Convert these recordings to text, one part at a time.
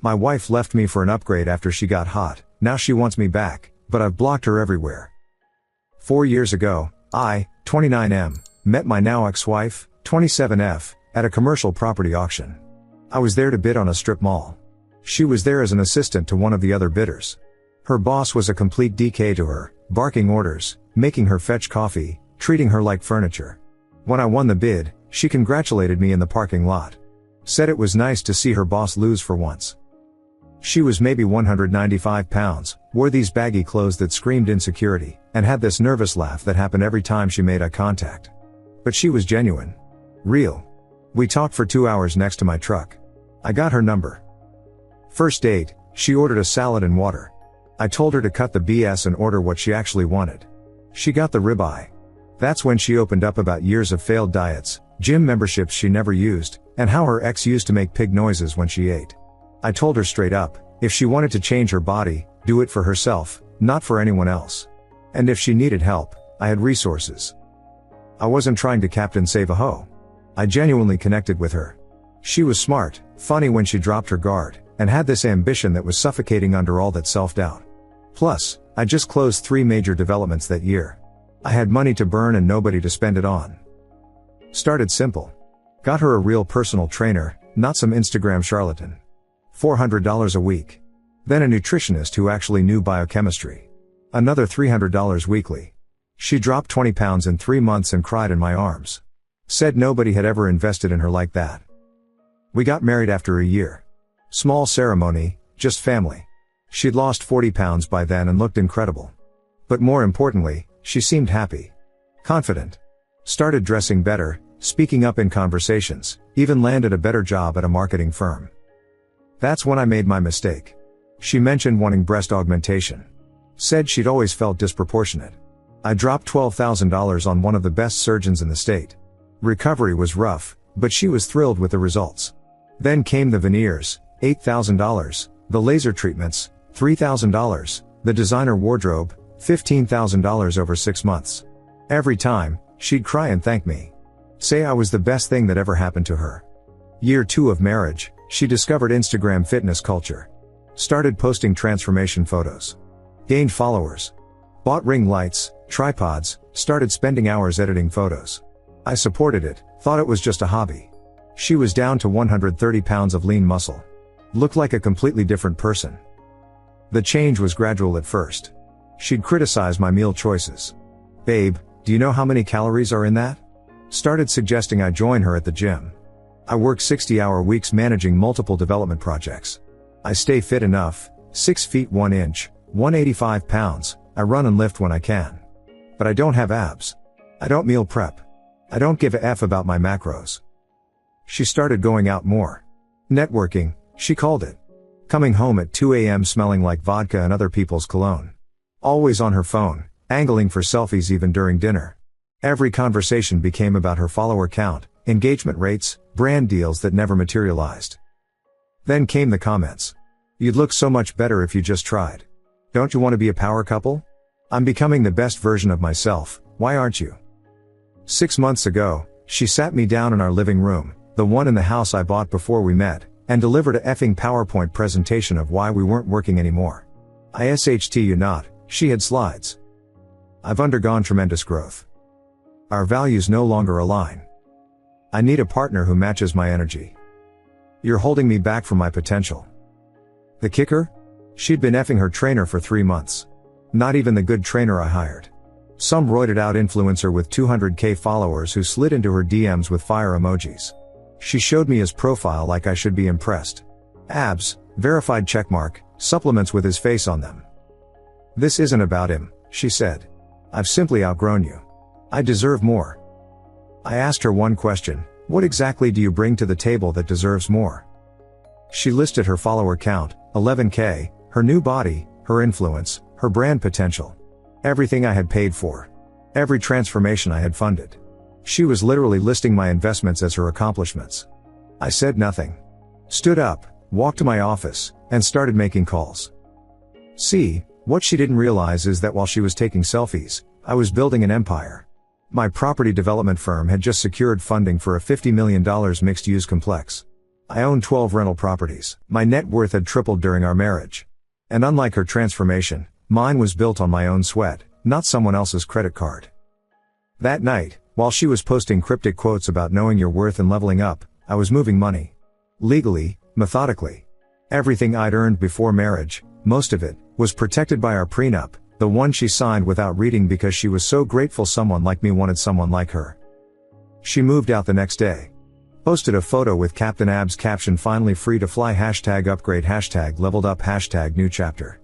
My wife left me for an upgrade after she got hot. Now she wants me back, but I've blocked her everywhere. 4 years ago, I, 29M, met my now ex-wife, 27F, at a commercial property auction. I was there to bid on a strip mall. She was there as an assistant to one of the other bidders. Her boss was a complete DK to her, barking orders, making her fetch coffee, treating her like furniture. When I won the bid, she congratulated me in the parking lot. Said it was nice to see her boss lose for once. She was maybe 195 pounds, wore these baggy clothes that screamed insecurity, and had this nervous laugh that happened every time she made eye contact. But she was genuine. Real. We talked for 2 hours next to my truck. I got her number. First date, she ordered a salad and water. I told her to cut the BS and order what she actually wanted. She got the ribeye. That's when she opened up about years of failed diets, gym memberships she never used, and how her ex used to make pig noises when she ate. I told her straight up, if she wanted to change her body, do it for herself, not for anyone else. And if she needed help, I had resources. I wasn't trying to Captain Save a Ho. I genuinely connected with her. She was smart, funny when she dropped her guard, and had this ambition that was suffocating under all that self-doubt. Plus, I just closed 3 major developments that year. I had money to burn and nobody to spend it on. Started simple. Got her a real personal trainer, not some Instagram charlatan. $400 a week. Then a nutritionist who actually knew biochemistry. Another $300 weekly. She dropped 20 pounds in 3 months and cried in my arms. Said nobody had ever invested in her like that. We got married after a year. Small ceremony, just family. She'd lost 40 pounds by then and looked incredible. But more importantly, she seemed happy. Confident. Started dressing better, speaking up in conversations, even landed a better job at a marketing firm. That's when I made my mistake. She mentioned wanting breast augmentation. Said she'd always felt disproportionate. I dropped $12,000 on one of the best surgeons in the state. Recovery was rough, but she was thrilled with the results. Then came the veneers, $8,000, the laser treatments, $3,000, the designer wardrobe, $15,000 over 6 months. Every time, she'd cry and thank me. Say I was the best thing that ever happened to her. Year 2 of marriage, she discovered Instagram fitness culture. Started posting transformation photos. Gained followers. Bought ring lights, tripods, started spending hours editing photos. I supported it, thought it was just a hobby. She was down to 130 pounds of lean muscle. Looked like a completely different person. The change was gradual at first. She'd criticize my meal choices. Babe, do you know how many calories are in that? Started suggesting I join her at the gym. I work 60-hour weeks managing multiple development projects. I stay fit enough, 6 feet 1 inch, 185 pounds, I run and lift when I can. But I don't have abs. I don't meal prep. I don't give a F about my macros. She started going out more. Networking, she called it. Coming home at 2 a.m. smelling like vodka and other people's cologne. Always on her phone, angling for selfies even during dinner. Every conversation became about her follower count, engagement rates, brand deals that never materialized. Then came the comments. You'd look so much better if you just tried. Don't you want to be a power couple? I'm becoming the best version of myself, why aren't you? 6 months ago, she sat me down in our living room, the one in the house I bought before we met, and delivered a effing PowerPoint presentation of why we weren't working anymore. ISHT you not, she had slides. I've undergone tremendous growth. Our values no longer align. I need a partner who matches my energy. You're holding me back from my potential. The kicker? She'd been effing her trainer for 3 months. Not even the good trainer I hired. Some roided out influencer with 200k followers who slid into her DMs with fire emojis. She showed me his profile like I should be impressed. Abs, verified checkmark, supplements with his face on them. This isn't about him, she said. I've simply outgrown you. I deserve more. I asked her one question, what exactly do you bring to the table that deserves more? She listed her follower count, 11k, her new body, her influence, her brand potential. Everything I had paid for. Every transformation I had funded. She was literally listing my investments as her accomplishments. I said nothing. Stood up, walked to my office, and started making calls. See, what she didn't realize is that while she was taking selfies, I was building an empire. My property development firm had just secured funding for a $50 million mixed-use complex. I own 12 rental properties. My net worth had tripled during our marriage. And unlike her transformation, mine was built on my own sweat, not someone else's credit card. That night, while she was posting cryptic quotes about knowing your worth and leveling up, I was moving money. Legally, methodically. Everything I'd earned before marriage, most of it, was protected by our prenup, the one she signed without reading because she was so grateful someone like me wanted someone like her. She moved out the next day. Posted a photo with Captain Ab's caption "Finally free to fly #upgrade #leveled up #new chapter."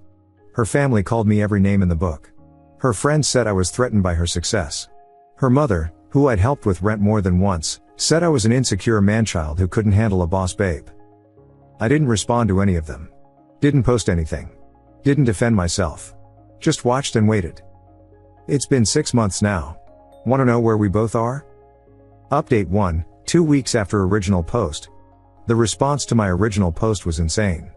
Her family called me every name in the book. Her friends said I was threatened by her success. Her mother, who I'd helped with rent more than once, said I was an insecure manchild who couldn't handle a boss babe. I didn't respond to any of them. Didn't post anything. Didn't defend myself. Just watched and waited. It's been 6 months now. Want to know where we both are? Update 1, 2 weeks after original post. The response to my original post was insane.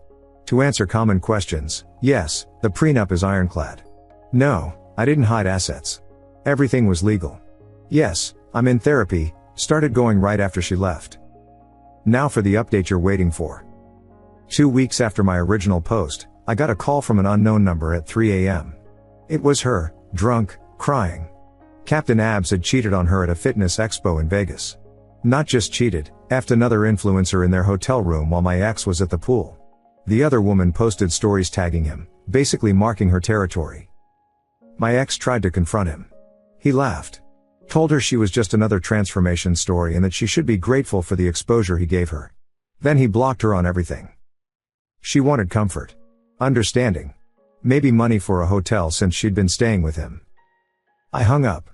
To answer common questions, yes, the prenup is ironclad. No, I didn't hide assets. Everything was legal. Yes, I'm in therapy, started going right after she left. Now for the update you're waiting for. 2 weeks after my original post, I got a call from an unknown number at 3 a.m. It was her, drunk, crying. Captain Abs had cheated on her at a fitness expo in Vegas. Not just cheated, effed another influencer in their hotel room while my ex was at the pool. The other woman posted stories tagging him, basically marking her territory. My ex tried to confront him. He laughed. Told her she was just another transformation story and that she should be grateful for the exposure he gave her. Then he blocked her on everything. She wanted comfort. Understanding. Maybe money for a hotel since she'd been staying with him. I hung up.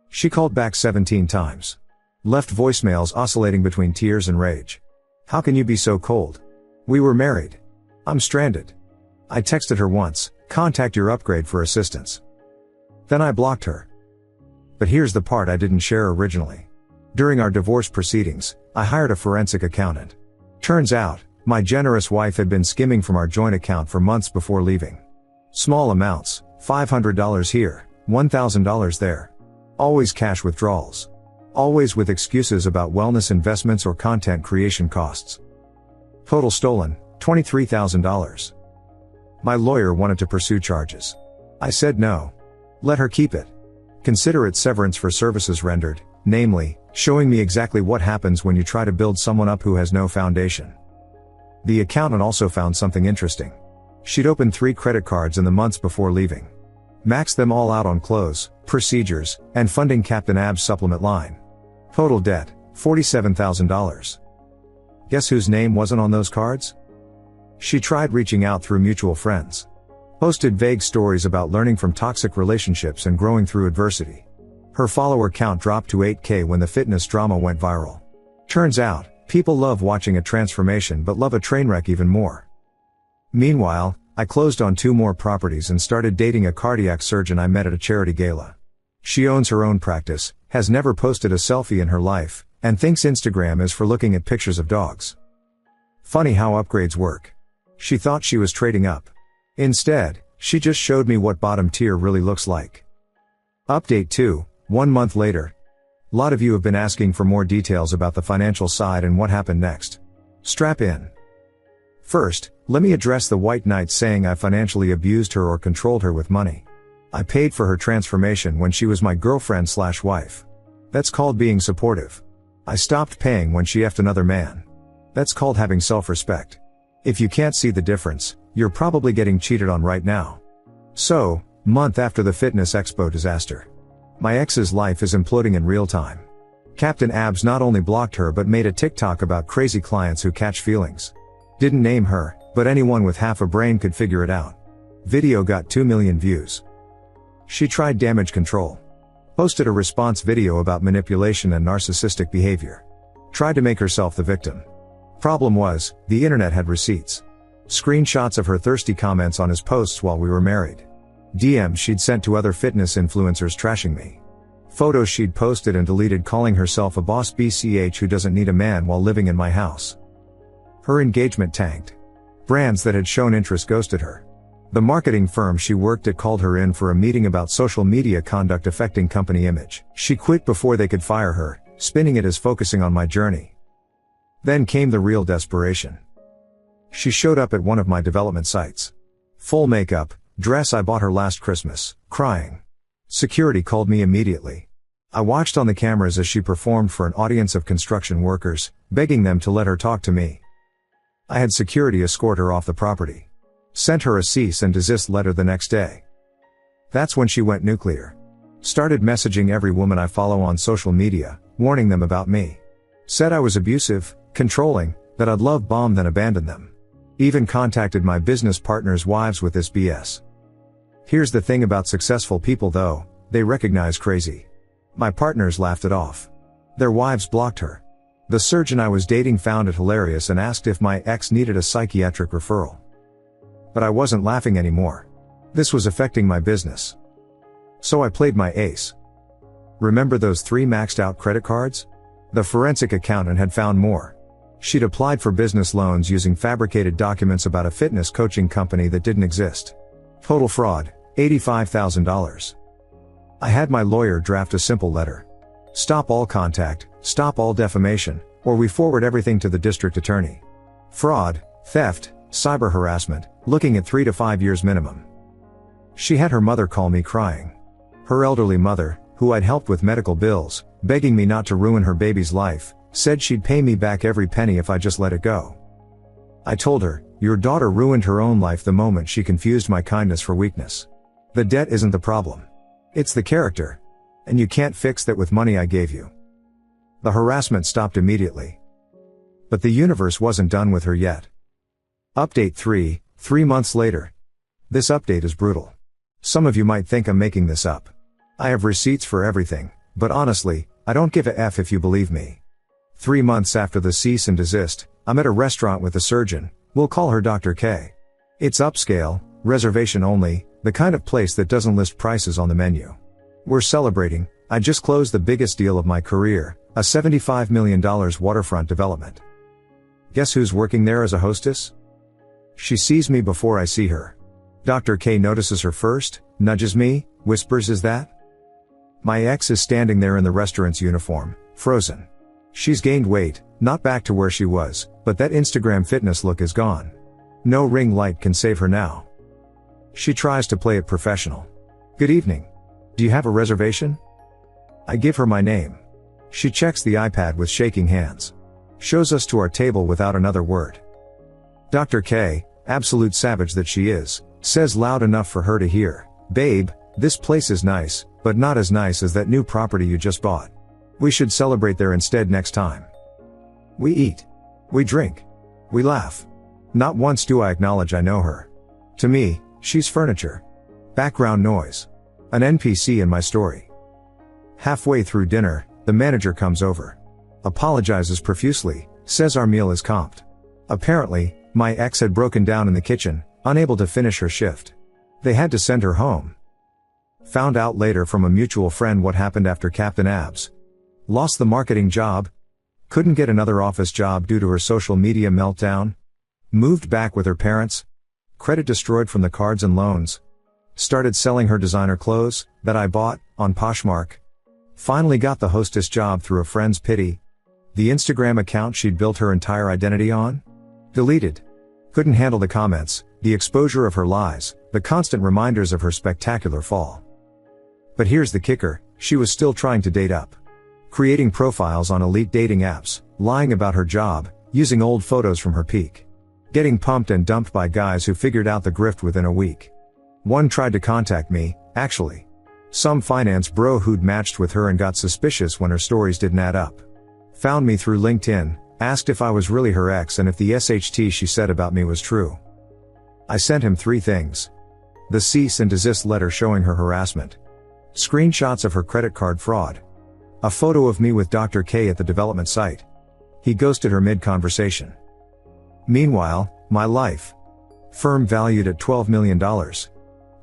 She called back 17 times. Left voicemails oscillating between tears and rage. How can you be so cold? We were married. I'm stranded. I texted her once, contact yRedditStories for assistance. Then I blocked her. But here's the part I didn't share originally. During our divorce proceedings, I hired a forensic accountant. Turns out, my generous wife had been skimming from our joint account for months before leaving. Small amounts, $500 here, $1,000 there. Always cash withdrawals. Always with excuses about wellness investments or content creation costs. Total stolen, $23,000. My lawyer wanted to pursue charges. I said no. Let her keep it. Consider it severance for services rendered, namely, showing me exactly what happens when you try to build someone up who has no foundation. The accountant also found something interesting. She'd opened 3 credit cards in the months before leaving. Maxed them all out on clothes, procedures, and funding Captain Ab's supplement line. Total debt, $47,000. Guess whose name wasn't on those cards? She tried reaching out through mutual friends. Posted vague stories about learning from toxic relationships and growing through adversity. Her follower count dropped to 8K when the fitness drama went viral. Turns out, people love watching a transformation but love a train wreck even more. Meanwhile, I closed on 2 more properties and started dating a cardiac surgeon I met at a charity gala. She owns her own practice, has never posted a selfie in her life, and thinks Instagram is for looking at pictures of dogs. Funny how upgrades work. She thought she was trading up. Instead, she just showed me what bottom tier really looks like. Update 2, 1 month later. Lot of you have been asking for more details about the financial side and what happened next. Strap in. First, let me address the white knight saying I financially abused her or controlled her with money. I paid for her transformation when she was my girlfriend/wife. That's called being supportive. I stopped paying when she effed another man. That's called having self-respect. If you can't see the difference, you're probably getting cheated on right now. So, month after the fitness expo disaster. My ex's life is imploding in real time. Captain Abs not only blocked her but made a TikTok about crazy clients who catch feelings. Didn't name her, but anyone with half a brain could figure it out. Video got 2 million views. She tried damage control. Posted a response video about manipulation and narcissistic behavior. Tried to make herself the victim. Problem was, the internet had receipts. Screenshots of her thirsty comments on his posts while we were married. DMs she'd sent to other fitness influencers trashing me. Photos she'd posted and deleted calling herself a boss BCH who doesn't need a man while living in my house. Her engagement tanked. Brands that had shown interest ghosted her. The marketing firm she worked at called her in for a meeting about social media conduct affecting company image. She quit before they could fire her, spinning it as focusing on my journey. Then came the real desperation. She showed up at one of my development sites. Full makeup, dress I bought her last Christmas, crying. Security called me immediately. I watched on the cameras as she performed for an audience of construction workers, begging them to let her talk to me. I had security escort her off the property. Sent her a cease and desist letter the next day. That's when she went nuclear. Started messaging every woman I follow on social media, warning them about me. Said I was abusive, controlling, that I'd love bomb then abandon them. Even contacted my business partners' wives with this BS. Here's the thing about successful people though, they recognize crazy. My partners laughed it off. Their wives blocked her. The surgeon I was dating found it hilarious and asked if my ex needed a psychiatric referral. But I wasn't laughing anymore. This was affecting my business. So I played my ace. Remember those 3 maxed out credit cards? The forensic accountant had found more. She'd applied for business loans using fabricated documents about a fitness coaching company that didn't exist. Total fraud, $85,000. I had my lawyer draft a simple letter. Stop all contact, stop all defamation, or we forward everything to the district attorney. Fraud, theft, cyber harassment, looking at 3 to 5 years minimum. She had her mother call me crying. Her elderly mother, who I'd helped with medical bills, begging me not to ruin her baby's life, said she'd pay me back every penny if I just let it go. I told her, your daughter ruined her own life the moment she confused my kindness for weakness. The debt isn't the problem. It's the character. And you can't fix that with money I gave you. The harassment stopped immediately. But the universe wasn't done with her yet. Update 3, 3 months later. This update is brutal. Some of you might think I'm making this up. I have receipts for everything, but honestly, I don't give a F if you believe me. 3 months after the cease and desist, I'm at a restaurant with a surgeon, we'll call her Dr. K. It's upscale, reservation only, the kind of place that doesn't list prices on the menu. We're celebrating, I just closed the biggest deal of my career, a $75 million waterfront development. Guess who's working there as a hostess? She sees me before I see her. Dr. K notices her first, nudges me, whispers, "Is that?" My ex is standing there in the restaurant's uniform, frozen. She's gained weight, not back to where she was, but that Instagram fitness look is gone. No ring light can save her now. She tries to play it professional. "Good evening. Do you have a reservation?" I give her my name. She checks the iPad with shaking hands. Shows us to our table without another word. Dr. K, absolute savage that she is, says loud enough for her to hear, "Babe, this place is nice, but not as nice as that new property you just bought. We should celebrate there instead next time." We eat. We drink. We laugh. Not once do I acknowledge I know her. To me, she's furniture. Background noise. An NPC in my story. Halfway through dinner, the manager comes over. Apologizes profusely, says our meal is comped. Apparently, my ex had broken down in the kitchen, unable to finish her shift. They had to send her home. Found out later from a mutual friend what happened after Captain Abs. Lost the marketing job. Couldn't get another office job due to her social media meltdown. Moved back with her parents. Credit destroyed from the cards and loans. Started selling her designer clothes, that I bought, on Poshmark. Finally got the hostess job through a friend's pity. The Instagram account she'd built her entire identity on? Deleted. Couldn't handle the comments, the exposure of her lies, the constant reminders of her spectacular fall. But here's the kicker, she was still trying to date up. Creating profiles on elite dating apps, lying about her job, using old photos from her peak. Getting pumped and dumped by guys who figured out the grift within a week. One tried to contact me, actually. Some finance bro who'd matched with her and got suspicious when her stories didn't add up. Found me through LinkedIn, asked if I was really her ex and if the SHT she said about me was true. I sent him 3 things. The cease and desist letter showing her harassment. Screenshots of her credit card fraud. A photo of me with Dr. K at the development site. He ghosted her mid-conversation. Meanwhile, my life. Firm valued at $12 million.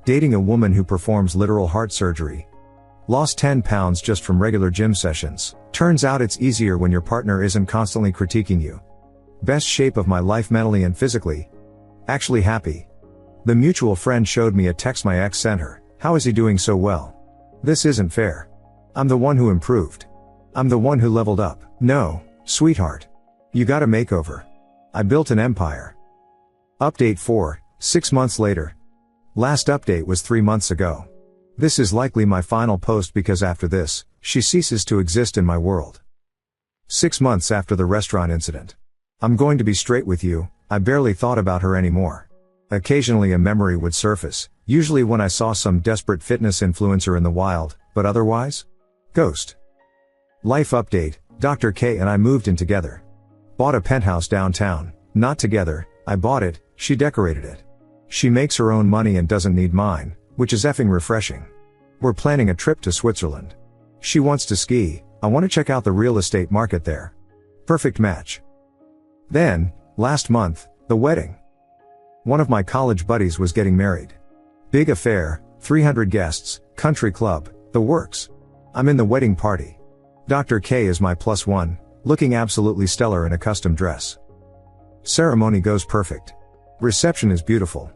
Dating a woman who performs literal heart surgery. Lost 10 pounds just from regular gym sessions. Turns out it's easier when your partner isn't constantly critiquing you. Best shape of my life mentally and physically. Actually happy. The mutual friend showed me a text my ex sent her. How is he doing so well? This isn't fair. I'm the one who improved. I'm the one who leveled up. No, sweetheart. You got a makeover. I built an empire. Update 4, 6 months later. Last update was 3 months ago. This is likely my final post because after this, she ceases to exist in my world. 6 months after the restaurant incident. I'm going to be straight with you, I barely thought about her anymore. Occasionally a memory would surface, usually when I saw some desperate fitness influencer in the wild, but otherwise? Ghost. Life update, Dr. K and I moved in together. Bought a penthouse downtown, not together, I bought it, she decorated it. She makes her own money and doesn't need mine, which is effing refreshing. We're planning a trip to Switzerland. She wants to ski, I want to check out the real estate market there. Perfect match. Then, last month, the wedding. One of my college buddies was getting married. Big affair, 300 guests, country club, the works. I'm in the wedding party. Dr. K is my +1, looking absolutely stellar in a custom dress. Ceremony goes perfect. Reception is beautiful.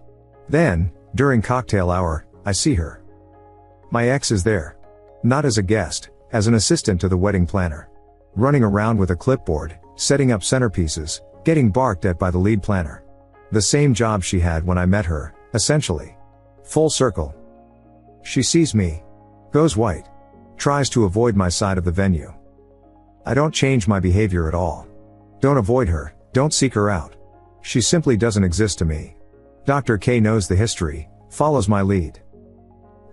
Then, during cocktail hour, I see her. My ex is there. Not as a guest, as an assistant to the wedding planner. Running around with a clipboard, setting up centerpieces, getting barked at by the lead planner. The same job she had when I met her, essentially. Full circle. She sees me. Goes white. Tries to avoid my side of the venue. I don't change my behavior at all. Don't avoid her, don't seek her out. She simply doesn't exist to me. Dr. K knows the history, follows my lead.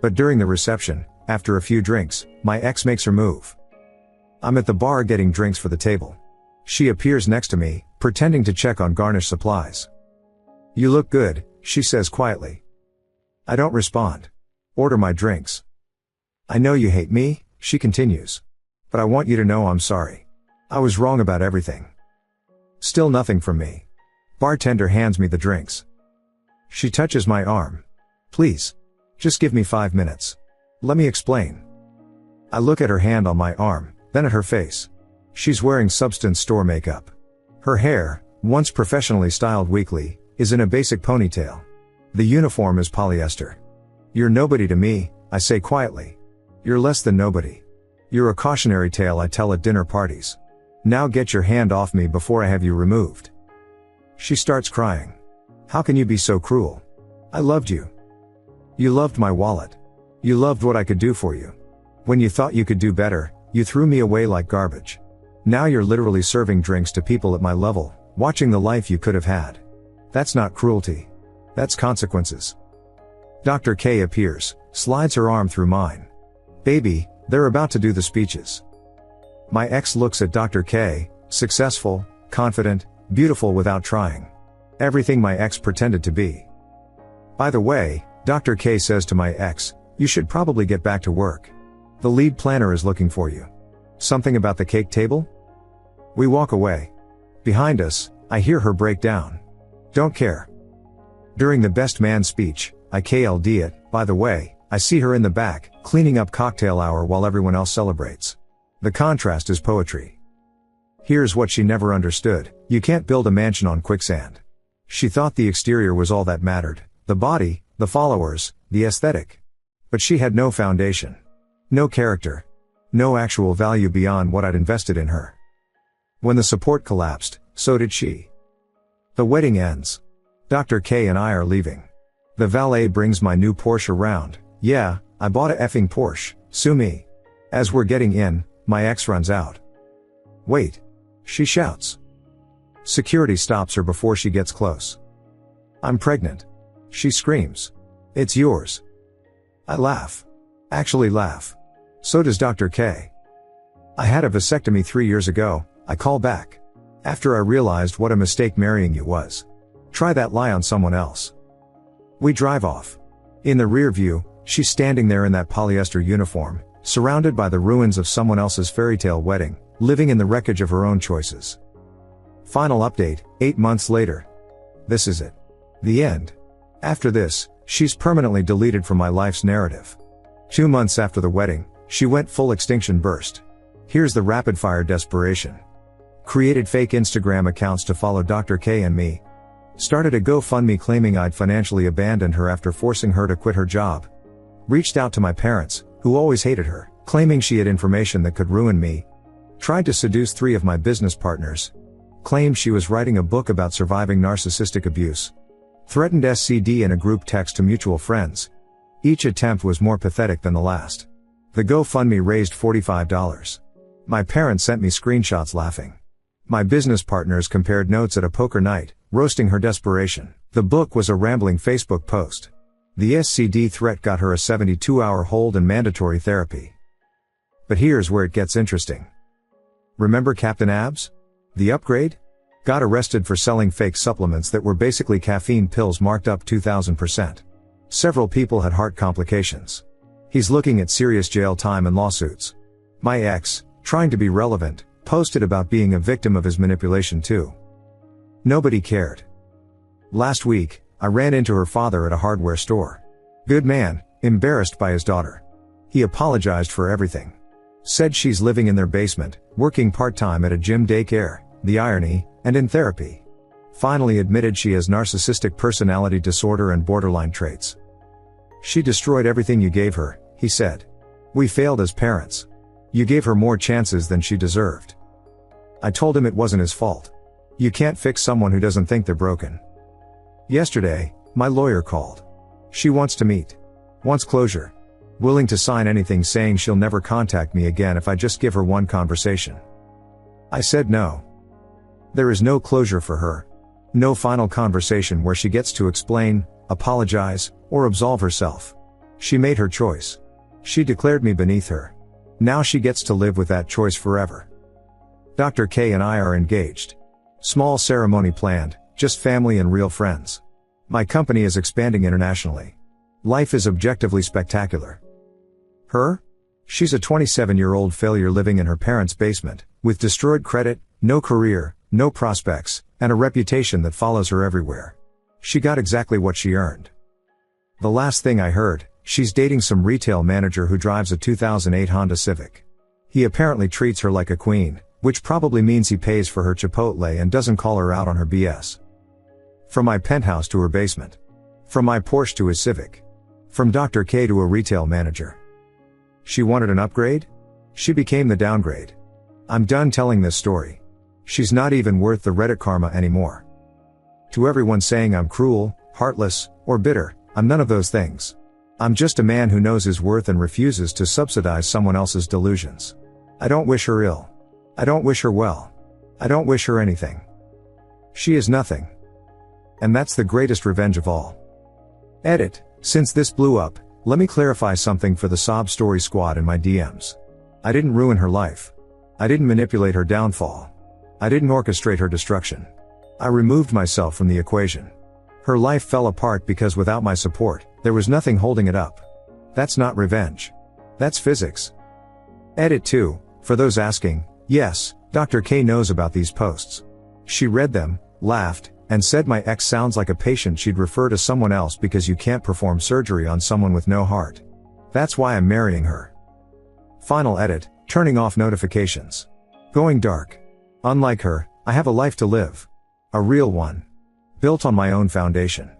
But during the reception, after a few drinks, my ex makes her move. I'm at the bar getting drinks for the table. She appears next to me, pretending to check on garnish supplies. You look good, she says quietly. I don't respond. Order my drinks. I know you hate me, she continues. But I want you to know I'm sorry. I was wrong about everything. Still nothing from me. Bartender hands me the drinks. She touches my arm. Please. Just give me 5 minutes. Let me explain. I look at her hand on my arm, then at her face. She's wearing substance store makeup. Her hair, once professionally styled weekly, is in a basic ponytail. The uniform is polyester. You're nobody to me, I say quietly. You're less than nobody. You're a cautionary tale I tell at dinner parties. Now get your hand off me before I have you removed. She starts crying. How can you be so cruel? I loved you. You loved my wallet. You loved what I could do for you. When you thought you could do better, you threw me away like garbage. Now you're literally serving drinks to people at my level, watching the life you could have had. That's not cruelty. That's consequences. Dr. K appears, slides her arm through mine. Baby, they're about to do the speeches. My ex looks at Dr. K, successful, confident, beautiful without trying. Everything my ex pretended to be. By the way, Dr. K says to my ex, you should probably get back to work. The lead planner is looking for you. Something about the cake table? We walk away. Behind us, I hear her break down. Don't care. During the best man speech, I KLD it, by the way, I see her in the back, cleaning up cocktail hour while everyone else celebrates. The contrast is poetry. Here's what she never understood, you can't build a mansion on quicksand. She thought the exterior was all that mattered, the body, the followers, the aesthetic. But she had no foundation. No character. No actual value beyond what I'd invested in her. When the support collapsed, so did she. The wedding ends. Dr. K and I are leaving. The valet brings my new Porsche around. Yeah, I bought a effing Porsche, sue me. As we're getting in, my ex runs out. Wait. She shouts. Security stops her before she gets close. I'm pregnant. She screams. It's yours. I laugh. Actually laugh. So does Dr. K. I had a vasectomy 3 years ago, I call back. After I realized what a mistake marrying you was. Try that lie on someone else. We drive off. In the rear view, she's standing there in that polyester uniform, surrounded by the ruins of someone else's fairy tale wedding, living in the wreckage of her own choices. Final update, 8 months later. This is it. The end. After this, she's permanently deleted from my life's narrative. 2 months after the wedding, she went full extinction burst. Here's the rapid fire desperation. Created fake Instagram accounts to follow Dr. K and me. Started a GoFundMe claiming I'd financially abandoned her after forcing her to quit her job. Reached out to my parents, who always hated her, claiming she had information that could ruin me. Tried to seduce 3 of my business partners. claimed she was writing a book about surviving narcissistic abuse. Threatened SCD in a group text to mutual friends. Each attempt was more pathetic than the last. The GoFundMe raised $45. My parents sent me screenshots laughing. My business partners compared notes at a poker night, roasting her desperation. The book was a rambling Facebook post. The SCD threat got her a 72-hour hold and mandatory therapy. But here's where it gets interesting. Remember Captain Abs? The upgrade? Got arrested for selling fake supplements that were basically caffeine pills marked up 2,000%. Several people had heart complications. He's looking at serious jail time and lawsuits. My ex, trying to be relevant, posted about being a victim of his manipulation too. Nobody cared. Last week, I ran into her father at a hardware store. Good man, embarrassed by his daughter. He apologized for everything. Said she's living in their basement, working part-time at a gym daycare, the irony, and in therapy. Finally admitted she has narcissistic personality disorder and borderline traits. She destroyed everything you gave her, he said. We failed as parents. You gave her more chances than she deserved. I told him it wasn't his fault. You can't fix someone who doesn't think they're broken. Yesterday, my lawyer called. She wants to meet. Wants closure. Willing to sign anything saying she'll never contact me again if I just give her one conversation. I said no. There is no closure for her. No final conversation where she gets to explain, apologize, or absolve herself. She made her choice. She declared me beneath her. Now she gets to live with that choice forever. Dr. K and I are engaged. Small ceremony planned, just family and real friends. My company is expanding internationally. Life is objectively spectacular. Her? She's a 27-year-old failure living in her parents' basement, with destroyed credit, no career, no prospects, and a reputation that follows her everywhere. She got exactly what she earned. The last thing I heard, she's dating some retail manager who drives a 2008 Honda Civic. He apparently treats her like a queen, which probably means he pays for her Chipotle and doesn't call her out on her BS. From my penthouse to her basement. From my Porsche to his Civic. From Dr. K to a retail manager. She wanted an upgrade? She became the downgrade. I'm done telling this story. She's not even worth the Reddit karma anymore. To everyone saying I'm cruel, heartless, or bitter, I'm none of those things. I'm just a man who knows his worth and refuses to subsidize someone else's delusions. I don't wish her ill. I don't wish her well. I don't wish her anything. She is nothing. And that's the greatest revenge of all. Edit, since this blew up, let me clarify something for the sob story squad in my DMs. I didn't ruin her life. I didn't manipulate her downfall. I didn't orchestrate her destruction. I removed myself from the equation. Her life fell apart because without my support, there was nothing holding it up. That's not revenge. That's physics. Edit 2, for those asking, yes, Dr. K knows about these posts. She read them, laughed, and said my ex sounds like a patient she'd refer to someone else because you can't perform surgery on someone with no heart. That's why I'm marrying her. Final edit, turning off notifications. Going dark. Unlike her, I have a life to live. A real one. Built on my own foundation.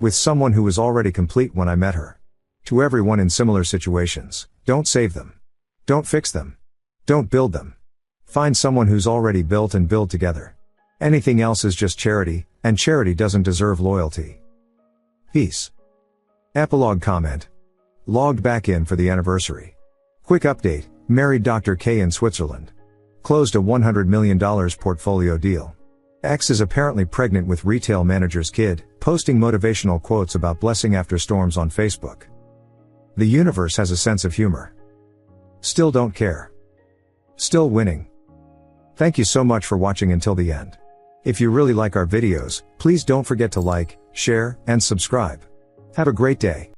With someone who was already complete when I met her. To everyone in similar situations, don't save them. Don't fix them. Don't build them. Find someone who's already built and build together. Anything else is just charity, and charity doesn't deserve loyalty. Peace. Epilogue comment. Logged back in for the anniversary. Quick update, married Dr. K in Switzerland. Closed a $100 million portfolio deal. Ex is apparently pregnant with retail manager's kid, posting motivational quotes about blessing after storms on Facebook. The universe has a sense of humor. Still don't care. Still winning. Thank you so much for watching until the end. If you really like our videos, please don't forget to like, share, and subscribe. Have a great day.